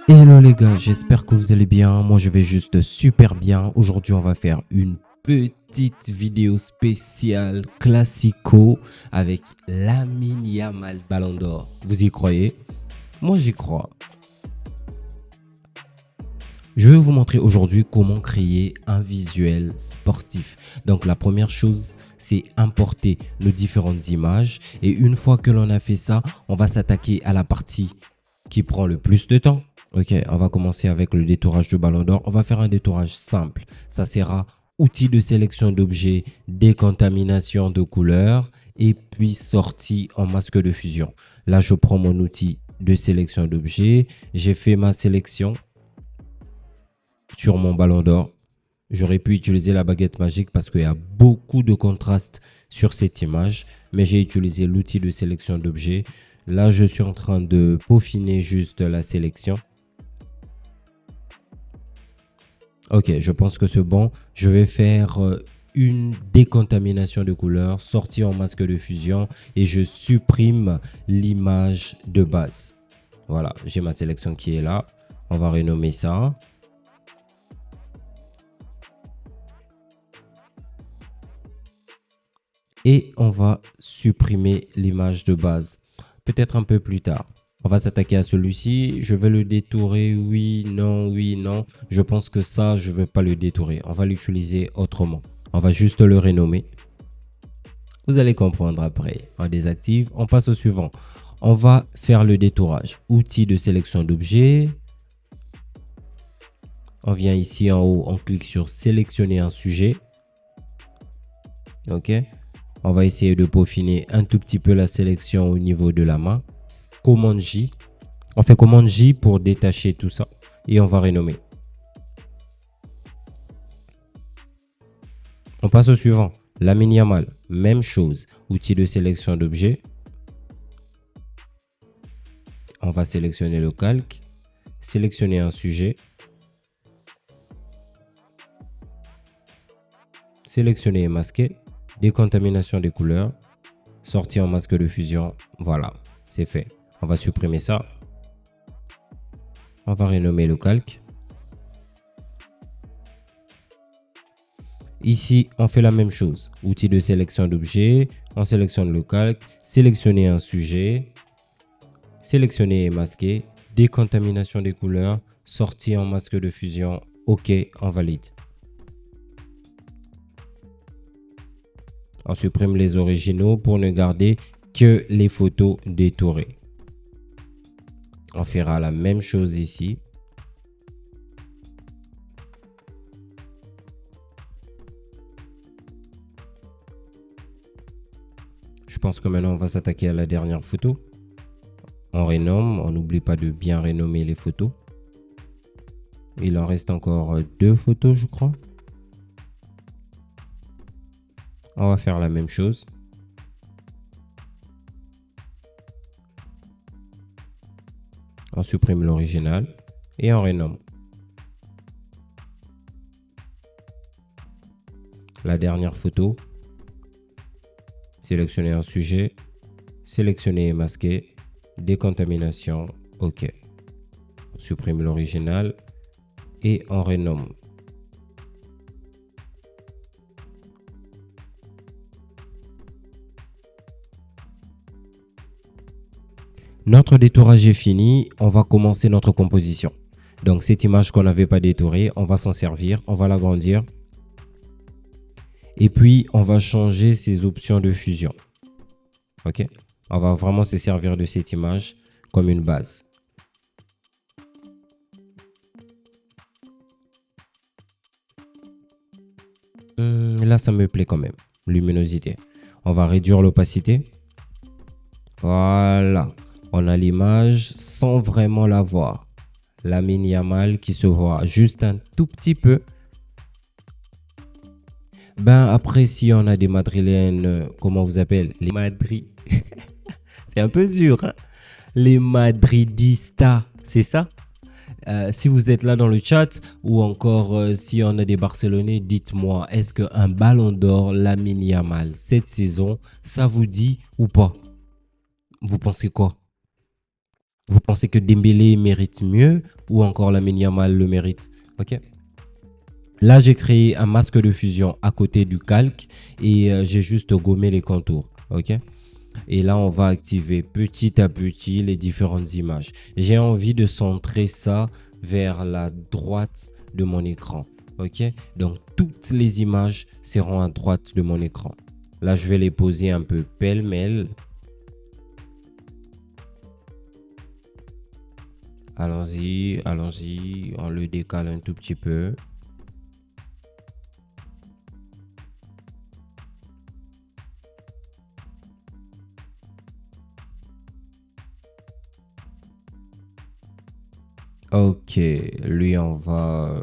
Hello les gars, j'espère que vous allez bien. Moi je vais juste super bien. Aujourd'hui on va faire une petite vidéo spéciale classico avec Lamine Yamal Ballon d'Or. Vous y croyez? Moi j'y crois. Je vais vous montrer aujourd'hui comment créer un visuel sportif. Donc la première chose, c'est importer nos différentes images. Et une fois que l'on a fait ça, on va s'attaquer à la partie qui prend le plus de temps. Ok, on va commencer avec le détourage du Ballon d'Or. On va faire un détourage simple. Ça sera outil de sélection d'objets, décontamination de couleurs et puis sortie en masque de fusion. Là, je prends mon outil de sélection d'objets. J'ai fait ma sélection sur mon Ballon d'Or. J'aurais pu utiliser la baguette magique parce qu'il y a beaucoup de contraste sur cette image, mais j'ai utilisé l'outil de sélection d'objets. Là, je suis en train de peaufiner juste la sélection. Ok, je pense que c'est bon. Je vais faire une décontamination de couleurs, sortie en masque de fusion et je supprime l'image de base. Voilà, j'ai ma sélection qui est là. On va renommer ça. Et on va supprimer l'image de base. Peut-être un peu plus tard. On va s'attaquer à celui-ci. Je vais le détourer. Oui, non, oui, non. Je pense que ça, je ne vais pas le détourer. On va l'utiliser autrement. On va juste le renommer. Vous allez comprendre après. On désactive. On passe au suivant. On va faire le détourage. Outil de sélection d'objets. On vient ici en haut. On clique sur sélectionner un sujet. OK. On va essayer de peaufiner un tout petit peu la sélection au niveau de la main. Commande J. On fait commande J pour détacher tout ça. Et on va renommer. On passe au suivant. Lamine Yamal. Même chose. Outil de sélection d'objets. On va sélectionner le calque. Sélectionner un sujet. Sélectionner et masquer. Décontamination des couleurs. Sortie en masque de fusion. Voilà, c'est fait. On va supprimer ça. On va renommer le calque. Ici, on fait la même chose. Outil de sélection d'objets. On sélectionne le calque. Sélectionner un sujet. Sélectionner et masquer. Décontamination des couleurs. Sortie en masque de fusion. OK, on valide. On supprime les originaux pour ne garder que les photos détourées. On fera la même chose ici. Je pense que maintenant on va s'attaquer à la dernière photo. On renomme, on n'oublie pas de bien renommer les photos. Il en reste encore 2 photos, je crois. On va faire la même chose. On supprime l'original et on renomme. La dernière photo. Sélectionner un sujet. Sélectionner et masquer. Décontamination. OK. On supprime l'original et on renomme. Notre détourage est fini, on va commencer notre composition. Donc cette image qu'on n'avait pas détourée, on va s'en servir, on va l'agrandir. Et puis on va changer ses options de fusion. OK? On va vraiment se servir de cette image comme une base. Là, ça me plaît quand même. Luminosité. On va réduire l'opacité. Voilà. On a l'image sans vraiment la voir. Lamine Yamal qui se voit juste un tout petit peu. Ben après, si on a des madrilènes, comment on vous appelle? Les Madrid. C'est un peu dur, hein? Les madridistas, c'est ça? Si vous êtes là dans le chat ou encore si on a des Barcelonais, dites-moi, est-ce qu'un Ballon d'Or Lamine Yamal cette saison, ça vous dit ou pas? Vous pensez quoi? Vous pensez que Dembélé mérite mieux ou encore Lamine Yamal le mérite? Ok. Là, j'ai créé un masque de fusion à côté du calque et j'ai juste gommé les contours. Ok. Et là, on va activer petit à petit les différentes images. J'ai envie de centrer ça vers la droite de mon écran. Ok. Donc, toutes les images seront à droite de mon écran. Là, je vais les poser un peu pêle-mêle. Allons-y, allons-y. On le décale un tout petit peu. Ok, lui, on va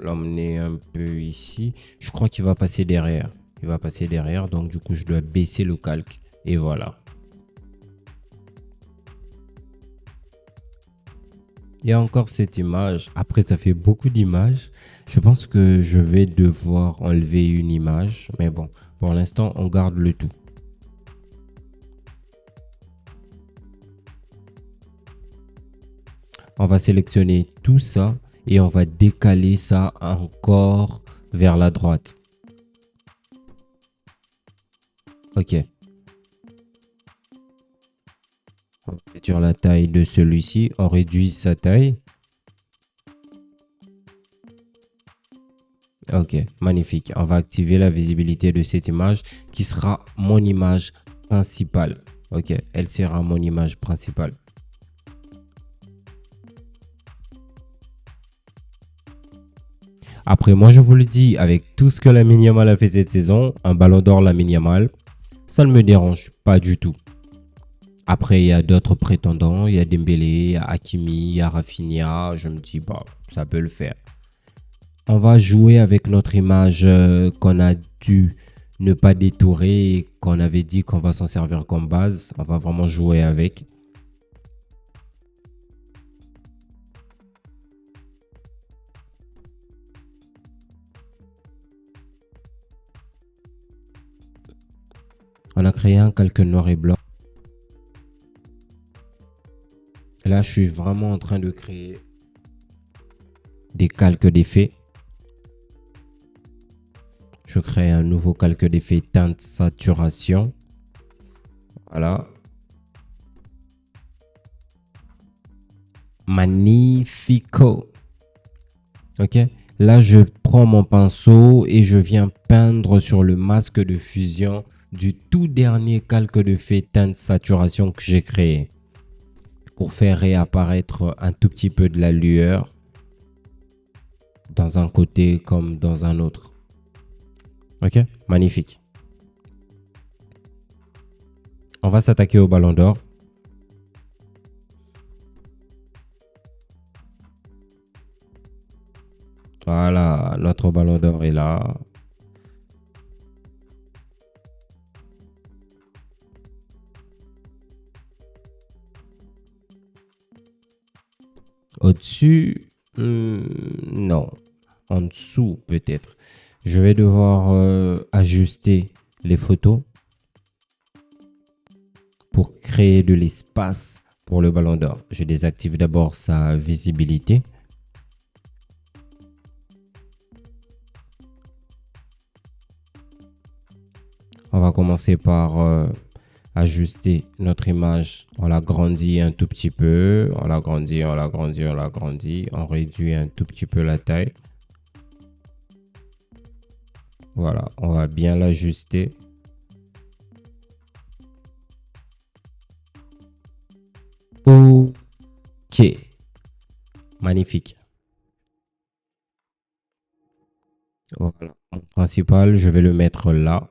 l'emmener un peu ici. Je crois qu'il va passer derrière. Il va passer derrière, donc du coup, je dois baisser le calque. Et voilà. Il y a encore cette image. Après, ça fait beaucoup d'images. Je pense que je vais devoir enlever une image. Mais bon, pour l'instant, on garde le tout. On va sélectionner tout ça et on va décaler ça encore vers la droite. Ok. On va réduire la taille de celui-ci. On réduit sa taille. Ok, magnifique. On va activer la visibilité de cette image qui sera mon image principale. Ok, elle sera mon image principale. Après, moi, je vous le dis, avec tout ce que Lamine Yamal a fait cette saison, un ballon d'or Lamine Yamal, ça ne me dérange pas du tout. Après, il y a d'autres prétendants. Il y a Dembélé, il y a Hakimi, il y a Rafinha. Je me dis, bah, ça peut le faire. On va jouer avec notre image qu'on a dû ne pas détourer et qu'on avait dit qu'on va s'en servir comme base. On va vraiment jouer avec. On a créé un calque noir et blanc. Là, je suis vraiment en train de créer des calques d'effets. Je crée un nouveau calque d'effet teinte saturation. Voilà. Magnifico. Ok. Là, je prends mon pinceau et je viens peindre sur le masque de fusion du tout dernier calque d'effet teinte saturation que j'ai créé pour faire réapparaître un tout petit peu de la lueur dans un côté comme dans un autre. Ok, magnifique. On va s'attaquer au ballon d'or. Voilà, notre ballon d'or est là. Au-dessus, non. En dessous, peut-être. Je vais devoir ajuster les photos pour créer de l'espace pour le ballon d'or. Je désactive d'abord sa visibilité. On va commencer par ajuster notre image. On l'agrandit un tout petit peu. On l'agrandit, on l'agrandit, on l'agrandit. On réduit un tout petit peu la taille. Voilà, on va bien l'ajuster. Ok. Magnifique. Voilà. Mon principal, je vais le mettre là.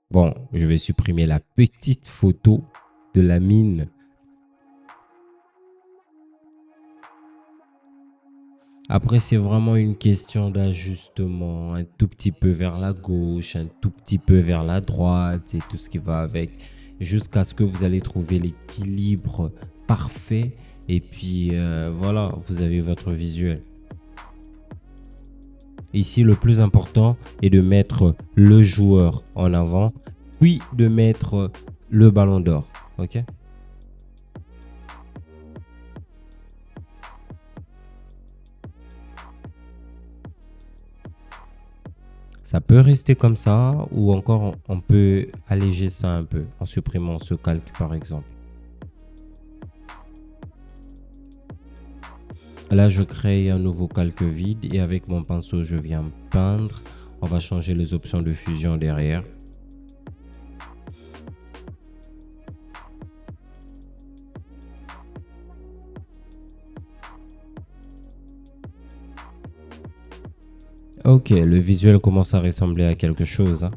Bon, je vais supprimer la petite photo de la mine. Après, c'est vraiment une question d'ajustement. Un tout petit peu vers la gauche, un tout petit peu vers la droite et tout ce qui va avec. Jusqu'à ce que vous allez trouver l'équilibre parfait. Et puis, voilà, vous avez votre visuel. Ici, le plus important est de mettre le joueur en avant, puis de mettre le ballon d'or. Ok? Ça peut rester comme ça ou encore on peut alléger ça un peu en supprimant ce calque par exemple. Là, je crée un nouveau calque vide et avec mon pinceau, je viens peindre. On va changer les options de fusion derrière. Ok, le visuel commence à ressembler à quelque chose, hein.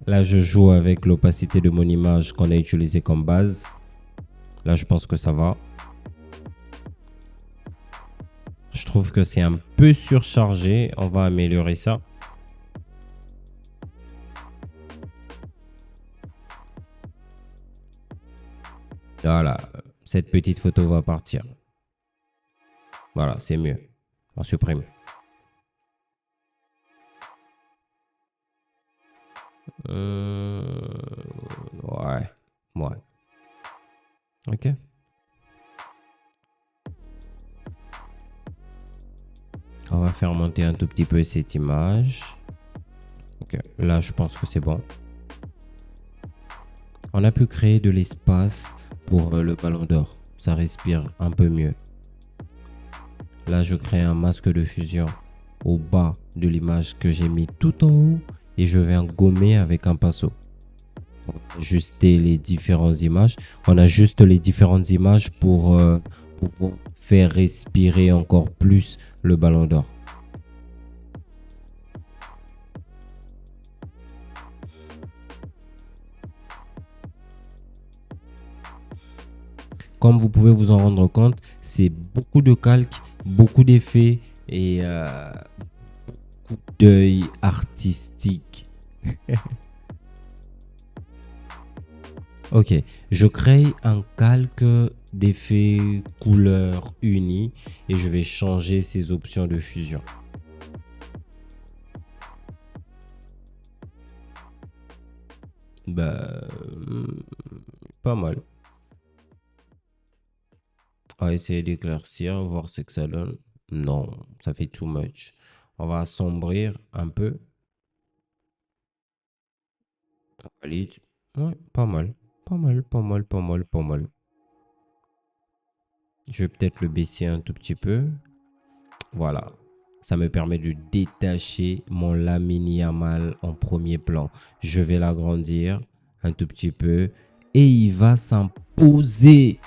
Là, je joue avec l'opacité de mon image qu'on a utilisée comme base. Là, je pense que ça va. Je trouve que c'est un peu surchargé. On va améliorer ça. Voilà, cette petite photo va partir. Voilà, c'est mieux. On supprime. Ouais, ouais. Ok. On va faire monter un tout petit peu cette image. Ok, là je pense que c'est bon. On a pu créer de l'espace pour le ballon d'or. Ça respire un peu mieux. Là je crée un masque de fusion au bas de l'image que j'ai mis tout en haut et je vais en gommer avec un pinceau. On va ajuster les différentes images. On ajuste les différentes images pour faire respirer encore plus le ballon d'or. Comme vous pouvez vous en rendre compte, c'est beaucoup de calques, beaucoup d'effets et beaucoup d'œil artistique. Ok, je crée un calque d'effet couleur uni et je vais changer ces options de fusion. Bah, pas mal. On va essayer d'éclaircir, voir ce que ça donne. Non, ça fait too much. On va assombrir un peu. Valide. Ouais, pas mal. Pas mal, pas mal, pas mal, pas mal. Je vais peut-être le baisser un tout petit peu. Voilà. Ça me permet de détacher mon Lamine Yamal en premier plan. Je vais l'agrandir un tout petit peu et il va s'imposer.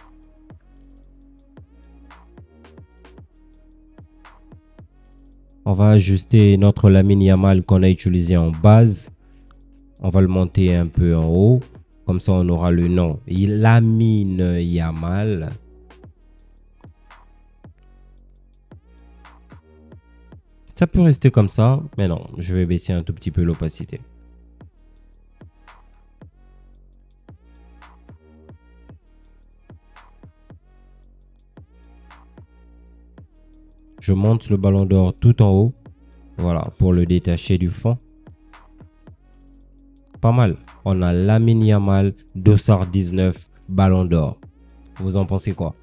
On va ajuster notre Lamine Yamal qu'on a utilisé en base. On va le monter un peu en haut. Comme ça, on aura le nom Lamine Yamal. Ça peut rester comme ça, mais non, je vais baisser un tout petit peu l'opacité. Je monte le ballon d'or tout en haut. Voilà, pour le détacher du fond. Pas mal. On a Lamine Yamal, Dossard 19, ballon d'or. Vous en pensez quoi?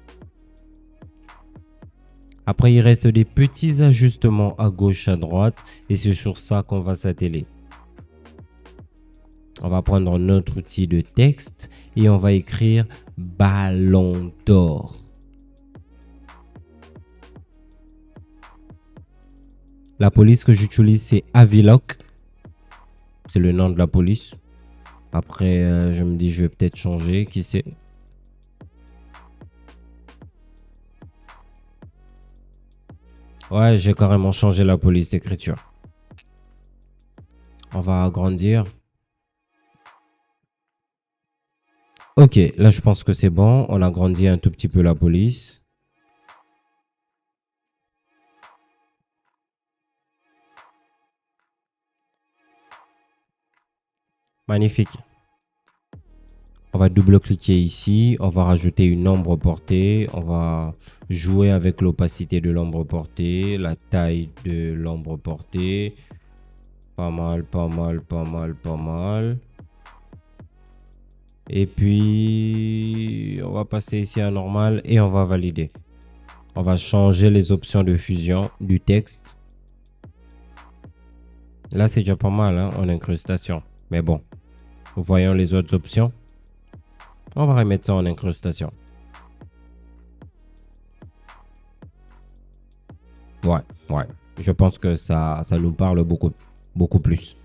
Après, il reste des petits ajustements à gauche, à droite. Et c'est sur ça qu'on va s'atteler. On va prendre notre outil de texte et on va écrire ballon d'or. La police que j'utilise, c'est Aviloc. C'est le nom de la police. Après, je me dis, je vais peut-être changer. Qui sait? Ouais, j'ai carrément changé la police d'écriture. On va agrandir. Ok, là, je pense que c'est bon. On agrandit un tout petit peu la police. Magnifique. On va double-cliquer ici. On va rajouter une ombre portée. On va jouer avec l'opacité de l'ombre portée, la taille de l'ombre portée. Pas mal, pas mal, pas mal, pas mal. Et puis, on va passer ici à normal et on va valider. On va changer les options de fusion du texte. Là, c'est déjà pas mal hein, en incrustation. Mais bon, voyons les autres options. On va remettre ça en incrustation. Ouais. Je pense que ça nous parle beaucoup plus.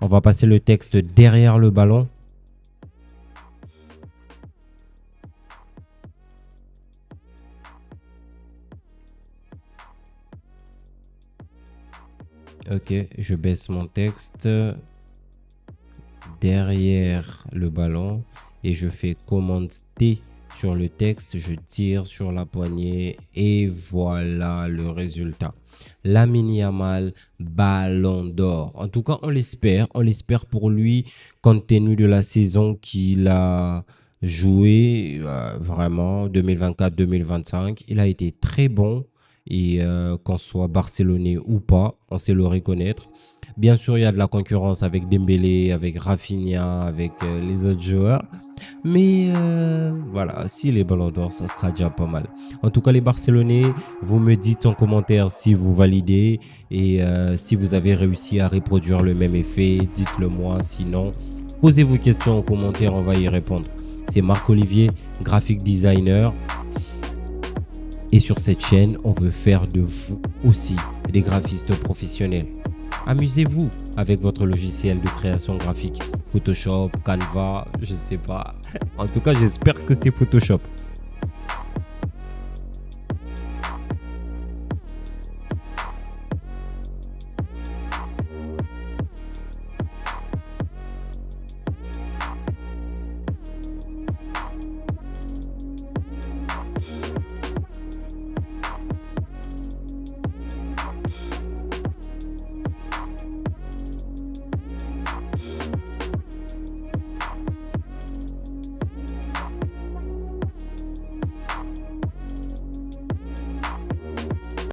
On va passer le texte derrière le ballon. Ok, je baisse mon texte derrière le ballon et je fais commande T sur le texte, je tire sur la poignée et voilà le résultat. Lamine Yamal, ballon d'or. En tout cas, on l'espère pour lui compte tenu de la saison qu'il a joué vraiment 2024-2025. Il a été très bon et qu'on soit barcelonais ou pas, on sait le reconnaître. Bien sûr, il y a de la concurrence avec Dembélé, avec Rafinha, avec les autres joueurs. Mais voilà, si les ballons d'or, ça sera déjà pas mal. En tout cas, les Barcelonais, vous me dites en commentaire si vous validez et si vous avez réussi à reproduire le même effet, dites-le moi. Sinon, posez vos questions en commentaire, on va y répondre. C'est Marc-Olivier, graphic designer. Et sur cette chaîne, on veut faire de vous aussi des graphistes professionnels. Amusez-vous avec votre logiciel de création graphique. Photoshop, Canva, je sais pas. En tout cas, j'espère que c'est Photoshop.